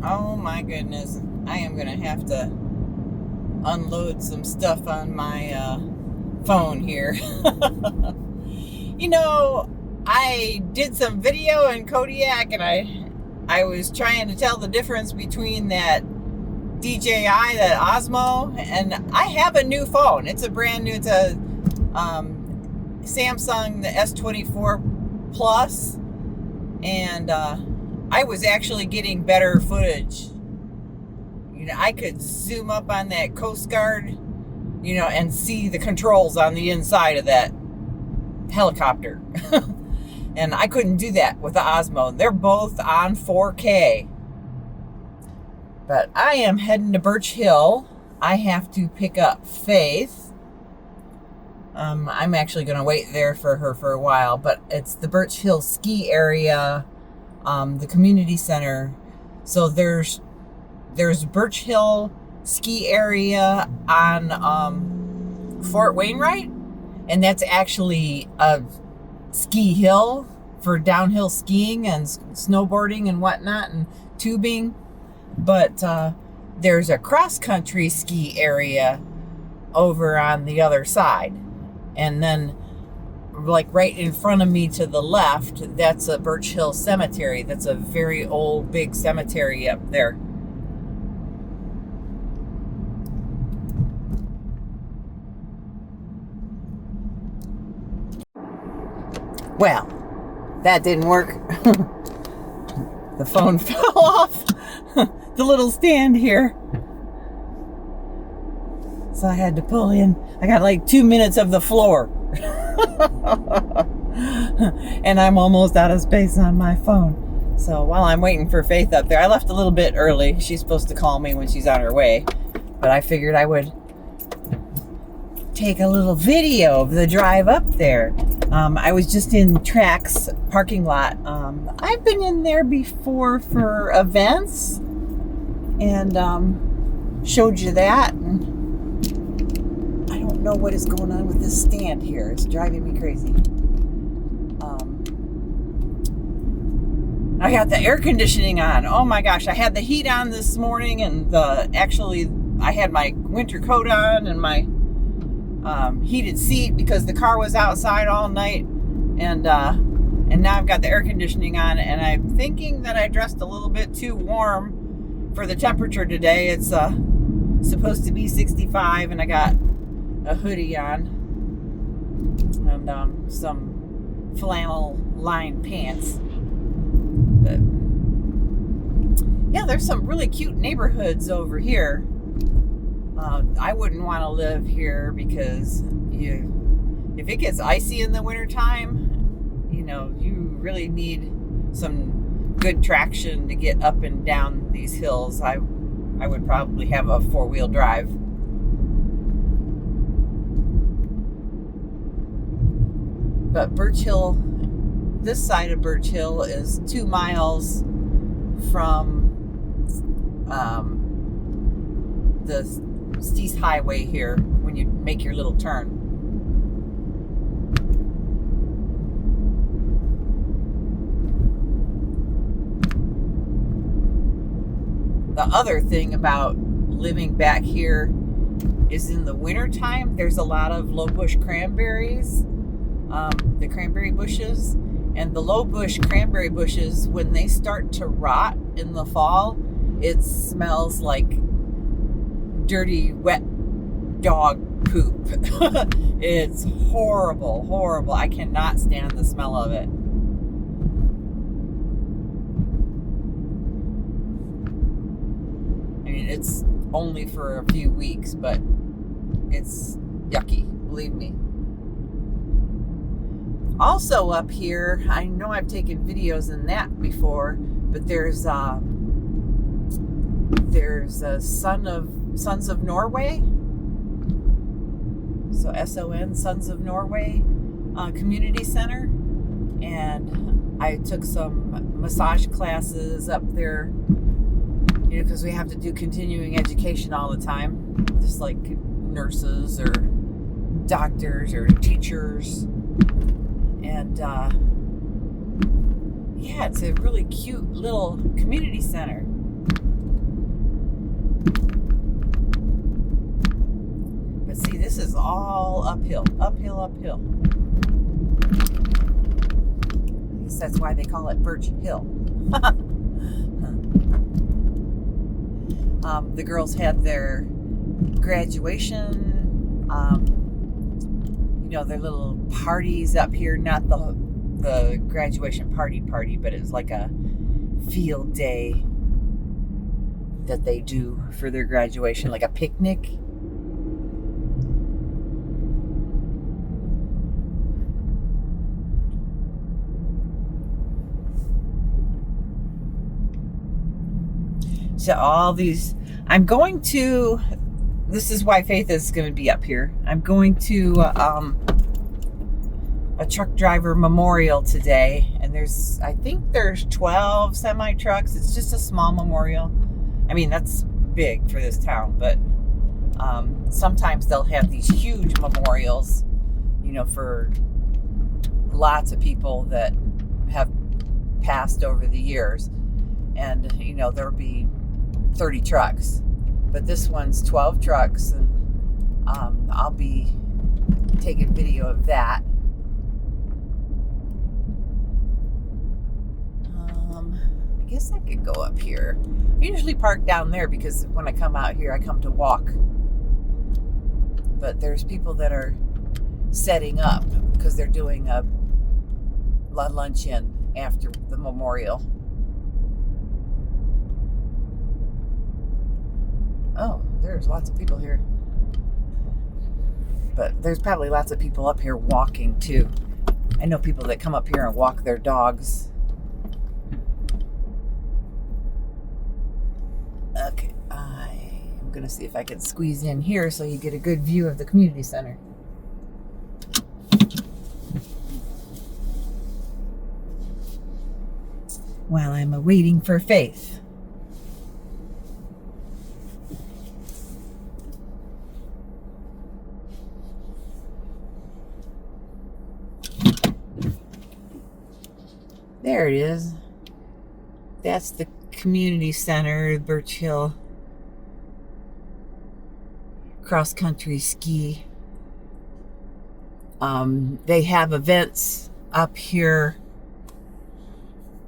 Oh my goodness. I am going to have to unload some stuff on my phone here. You know, I did some video in Kodiak and I was trying to tell the difference between that DJI, that Osmo, and I have a new phone. It's a brand new, it's a Samsung, the S24 Plus, and I was actually getting better footage. You know, I could zoom up on that Coast Guard, you know, and see the controls on the inside of that helicopter. And I couldn't do that with the Osmo. They're both on 4K. But I am heading to Birch Hill. I have to pick up Faith. I'm actually going to wait there for her for a while, but it's the Birch Hill ski area, the community center. So there's Birch Hill ski area on Fort Wainwright, and that's actually a ski hill for downhill skiing and snowboarding and whatnot and tubing. But there's a cross-country ski area over on the other side. And then, like right in front of me to the left, that's a Birch Hill Cemetery. That's a very old, big cemetery up there. Well, that didn't work. The phone fell off the little stand here. So I had to pull in. I got like 2 minutes of the floor. And I'm almost out of space on my phone. So while I'm waiting for Faith up there, I left a little bit early. She's supposed to call me when she's on her way. But I figured I would take a little video of the drive up there. I was just in Track's parking lot. I've been in there before for events and showed you that. And I don't know what is going on with this stand here. It's driving me crazy. I got the air conditioning on. Oh my gosh, I had the heat on this morning, and I had my winter coat on and my heated seat because the car was outside all night, and now I've got the air conditioning on, and I'm thinking that I dressed a little bit too warm for the temperature today. It's supposed to be 65, and I got a hoodie on and some flannel lined pants. But yeah, there's some really cute neighborhoods over here. I wouldn't want to live here because if it gets icy in the wintertime, you know, you really need some good traction to get up and down these hills. I would probably have a 4-wheel drive. But Birch Hill, this side of Birch Hill is 2 miles from the Steese Highway here when you make your little turn. The other thing about living back here is in the wintertime, there's a lot of low bush cranberries, the cranberry bushes, and the low bush cranberry bushes, when they start to rot in the fall, it smells like dirty, wet dog poop. It's horrible, horrible. I cannot stand the smell of it. I mean, it's only for a few weeks, but it's yucky, believe me. Also up here, I know I've taken videos in that before, but there's a Sons of Norway. So SON, Sons of Norway Community Center. And I took some massage classes up there, you know, because we have to do continuing education all the time, just like nurses or doctors or teachers. And yeah, it's a really cute little community center. this is all uphill. I guess that's why they call it Birch Hill. The girls had their graduation, their little parties up here. Not the graduation party, but it was like a field day that they do for their graduation, like a picnic. So all these, this is why Faith is going to be up here. I'm going to a truck driver memorial today, and I think there's 12 semi trucks. It's just a small memorial. I mean, that's big for this town, but sometimes they'll have these huge memorials, for lots of people that have passed over the years. And, there'll be 30 trucks. But this one's 12 trucks, and I'll be taking video of that. I guess I could go up here. I usually park down there because when I come out here, I come to walk. But there's people that are setting up because they're doing a luncheon after the memorial. Oh, there's lots of people here. But there's probably lots of people up here walking too. I know people that come up here and walk their dogs. Okay, I'm gonna see if I can squeeze in here so you get a good view of the community center. While I'm waiting for Faith. There it is. That's the community center, Birch Hill cross country ski. They have events up here.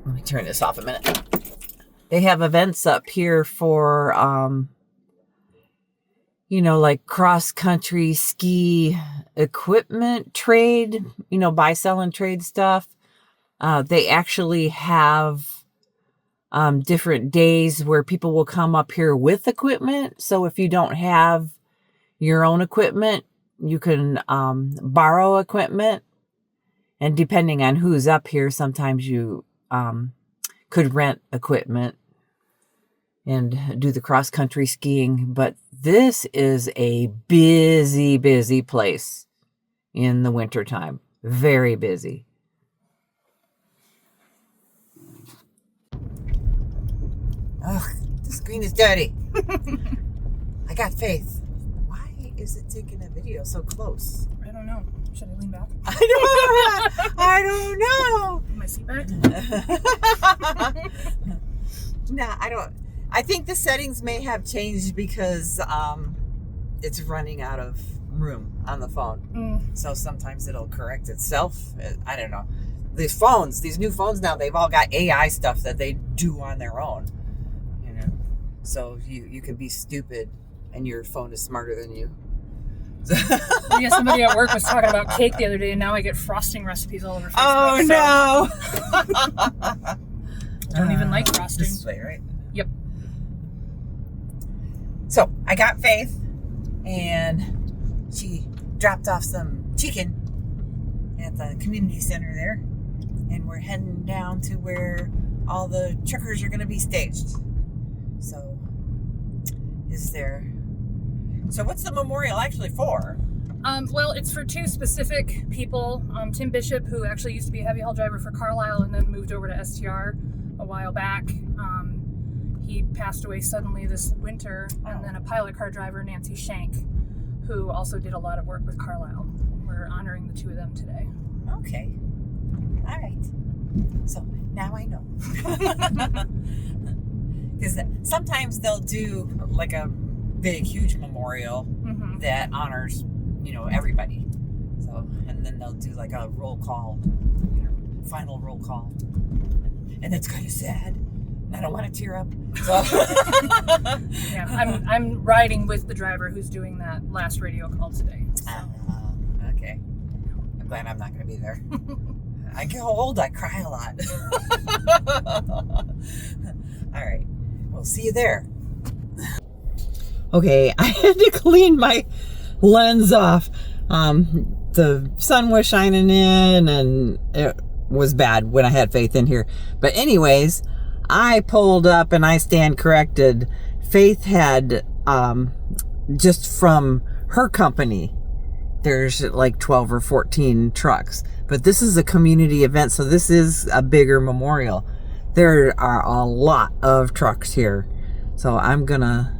Let me turn this off a minute. They have events up here for like cross country ski equipment trade, buy, sell, and trade stuff. They actually have different days where people will come up here with equipment. So if you don't have your own equipment, you can borrow equipment. And depending on who's up here, sometimes you could rent equipment and do the cross-country skiing. But this is a busy, busy place in the wintertime. Very busy. Ugh, the screen is dirty. I got Faith. Why is it taking a video so close? I don't know. Should I lean back? I don't know. My seat back? Nah, I don't. I think the settings may have changed because it's running out of room on the phone. So sometimes it'll correct itself. I don't know. These new phones now, they've all got AI stuff that they do on their own. So you can be stupid and your phone is smarter than you. Yeah, somebody at work was talking about cake the other day, and now I get frosting recipes all over Facebook. Oh, no. I don't even like frosting. This way, right? Yep. So I got Faith, and she dropped off some chicken at the community center there, and we're heading down to where all the truckers are going to be staged. So what's the memorial actually for? Well, it's for two specific people. Tim Bishop, who actually used to be a heavy haul driver for Carlisle and then moved over to STR a while back. He passed away suddenly this winter. And then a pilot car driver, Nancy Shank, who also did a lot of work with Carlisle. We're honoring the two of them today. Okay. All right. So now I know. Because sometimes they'll do like a big, huge memorial that honors, you know, everybody. So, and then they'll do like a roll call, you know, final roll call. And it's kind of sad. And I don't want to tear up. So. Yeah, I'm riding with the driver who's doing that last radio call today. So. Okay. I'm glad I'm not going to be there. I get old, I cry a lot. All right. We'll see you there. Okay, I had to clean my lens off. The sun was shining in and it was bad when I had Faith in here. But anyways, I pulled up and I stand corrected. Faith had, just from her company, there's like 12 or 14 trucks. But this is a community event, so this is a bigger memorial. There are a lot of trucks here. So I'm gonna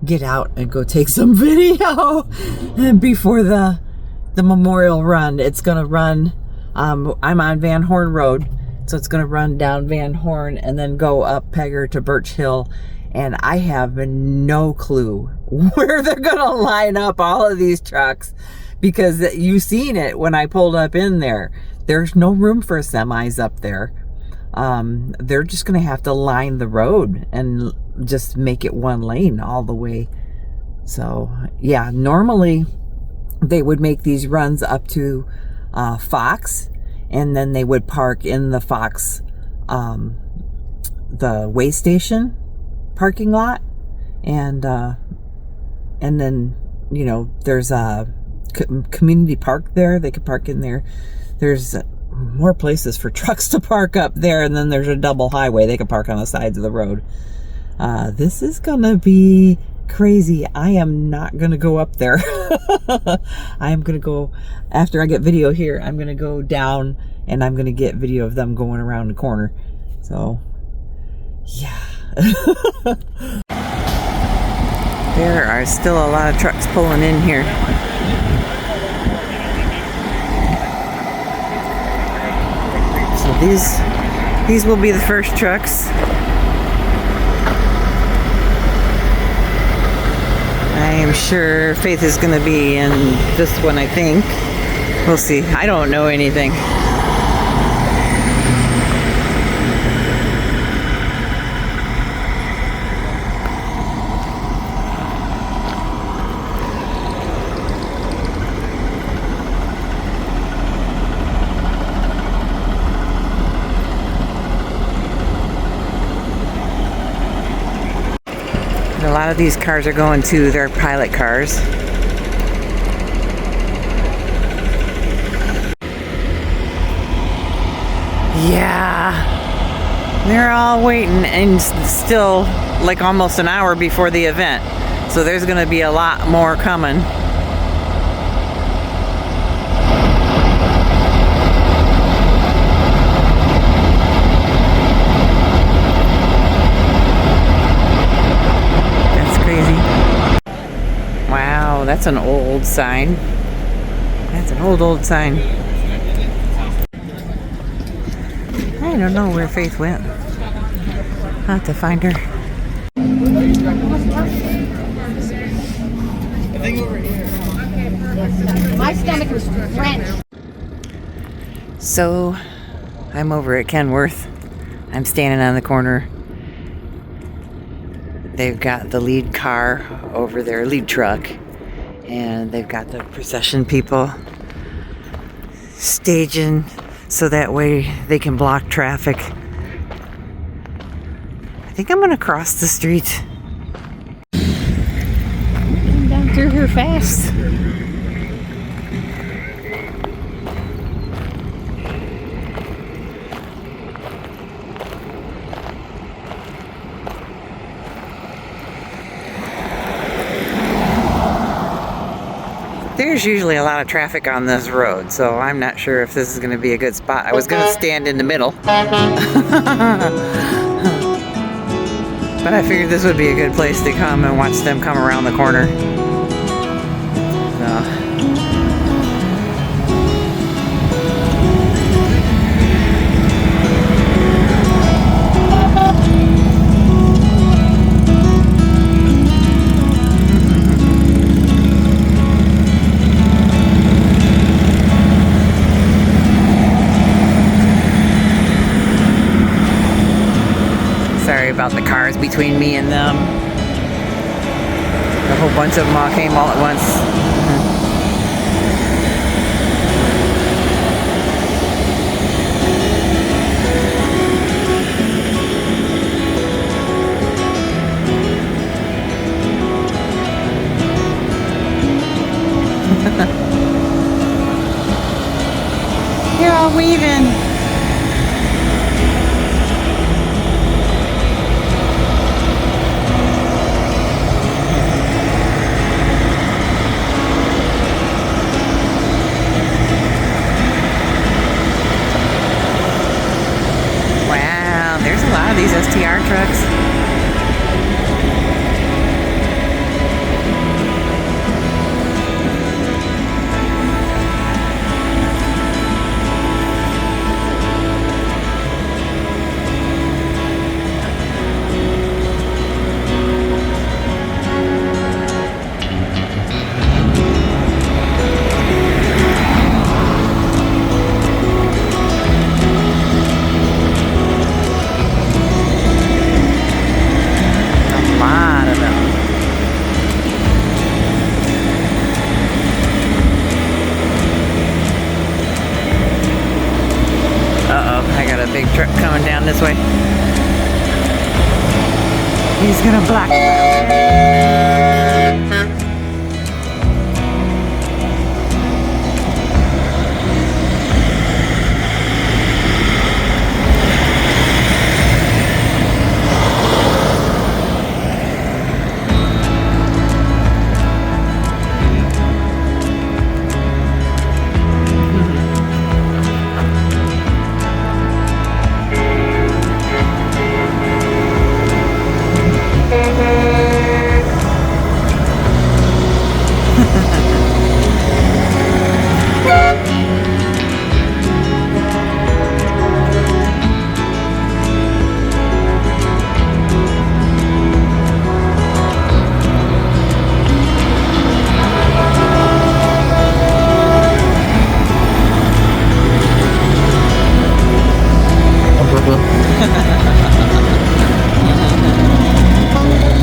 get out and go take some video before the memorial run. It's gonna run, I'm on Van Horn Road, so it's gonna run down Van Horn and then go up Pegger to Birch Hill. And I have no clue where they're gonna line up all of these trucks, because you've seen it when I pulled up in there. There's no room for semis up there. They're just gonna have to line the road and just make it one lane all the way. So yeah, normally they would make these runs up to Fox, and then they would park in the Fox, the way station parking lot, and then, you know, there's a community park there. They could park in there. There's more places for trucks to park up there, and then there's a double highway. They can park on the sides of the road. This is gonna be crazy. I am not gonna go up there. I am gonna go, after I get video here, I'm gonna go down and I'm gonna get video of them going around the corner. So yeah. There are still a lot of trucks pulling in here. So these will be the first trucks. I am sure Faith is going to be in this one, I think. We'll see. I don't know anything. A lot of these cars are going to their pilot cars. Yeah, they're all waiting, and still like almost an hour before the event. So there's going to be a lot more coming. Wow, that's an old sign. That's an old sign. I don't know where Faith went. I'll have to find her. I think over here. My stomach was wrenched. So, I'm over at Kenworth. I'm standing on the corner. They've got the lead car over their lead truck, and they've got the procession people staging so that way they can block traffic. I think I'm gonna cross the street. Getting down through here fast. There's usually a lot of traffic on this road, so I'm not sure if this is going to be a good spot. I was going to stand in the middle. But I figured this would be a good place to come and watch them come around the corner. So. between me and them. A whole bunch of them all came all at once. You're all weaving. Wow, there's a lot of these STR trucks. Big truck coming down this way. He's gonna block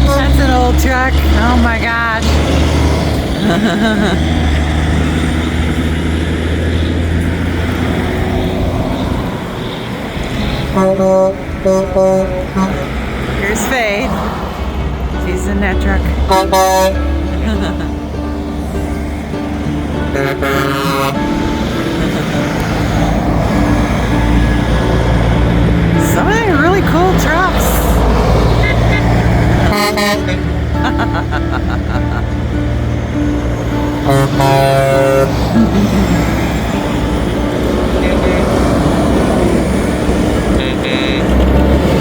That's an old truck. Oh my gosh. Here's Faye. She's in that truck. Some of them are really cool trucks. I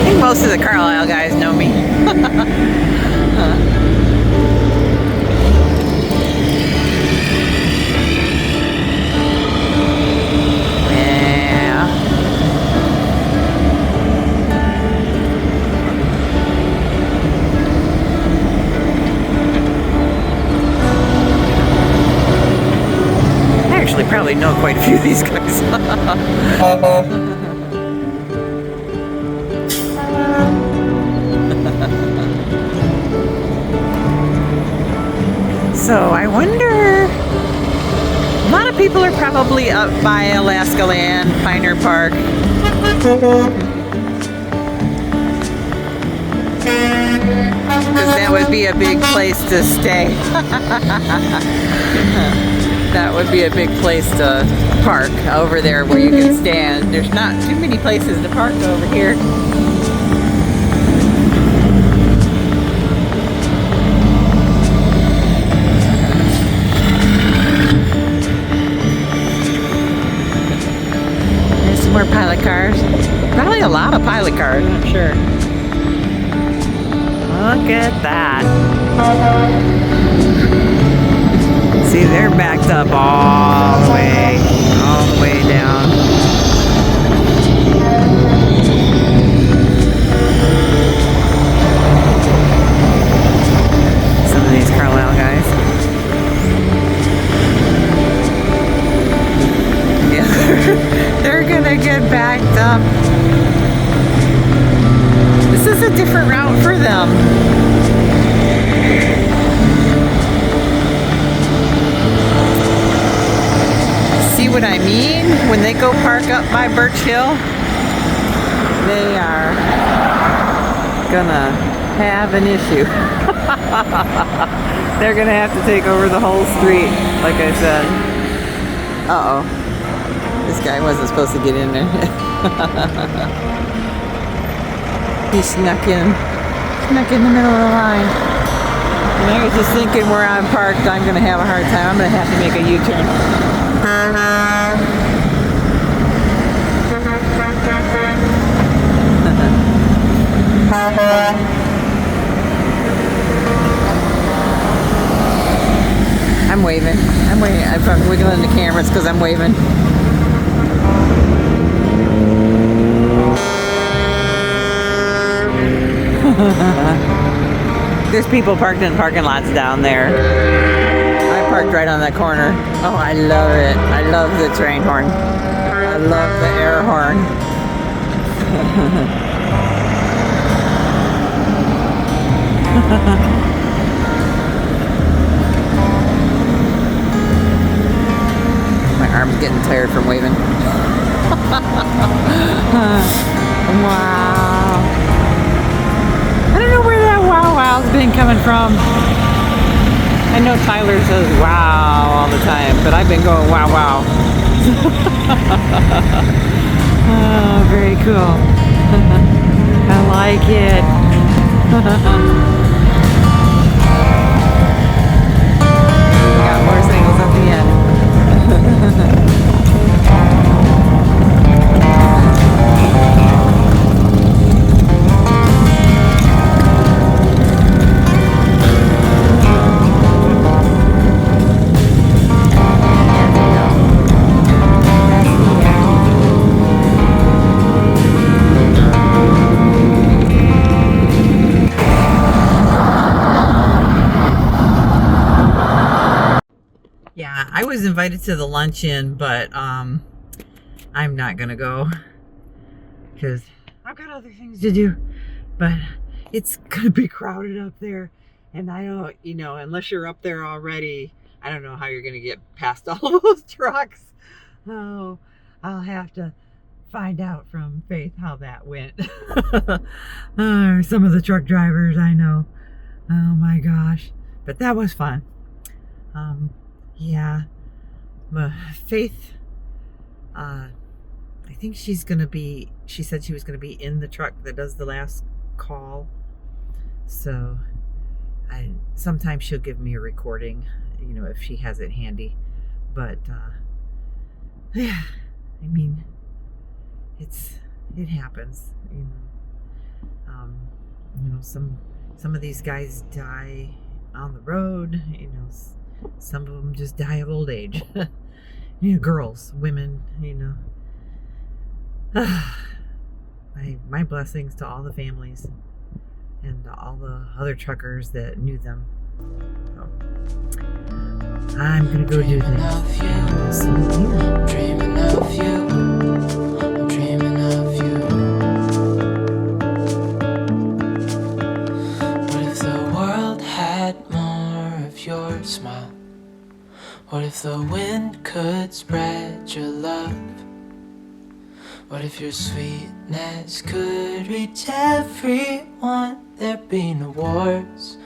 think most of the Carlisle guys know me. Probably know quite a few of these guys. So I wonder, a lot of people are probably up by Alaska Land, Pioneer Park. Because that would be a big place to stay. That would be a big place to park over there where you can stand. There's not too many places to park over here. There's some more pilot cars. Probably a lot of pilot cars, I'm sure. Look at that. See, they're backed up all the way down. Some of these Carlisle guys. Yeah, they're gonna get backed up. This is a different route for them. See what I mean? When they go park up by Birch Hill, they are gonna have an issue. They're gonna have to take over the whole street, like I said. Uh-oh. This guy wasn't supposed to get in there. He snuck in the middle of the line. And I was just thinking where I'm parked, I'm gonna have a hard time. I'm gonna have to make a U-turn. I'm waving. If I'm wiggling the cameras because I'm waving. There's people parked in parking lots down there. I parked right on that corner. Oh, I love it. I love the train horn. I love the air horn. My arm's getting tired from waving. Wow. I don't know where that wow wow's been coming from. I know Tyler says wow all the time, but I've been going wow wow. Oh, very cool. I like it. We got motorcycles at the end. Yeah, I was invited to the luncheon, but I'm not gonna go because I've got other things to do. But it's gonna be crowded up there, and I don't, unless you're up there already, I don't know how you're gonna get past all of those trucks. Oh, I'll have to find out from Faith how that went. Some of the truck drivers I know. Oh my gosh, but that was fun. Yeah, Faith, I think she said she was going to be in the truck that does the last call. So sometimes she'll give me a recording, if she has it handy. But, yeah, I mean, it happens, some of these guys die on the road, some of them just die of old age. Girls, women, my blessings to all the families and all the other truckers that knew them. So, I'm gonna go do this. See you later. Dreaming of you. I'm dreaming of you. What if the world had more of your smile? What if the wind could spread your love? What if your sweetness could reach everyone? There'd be no wars,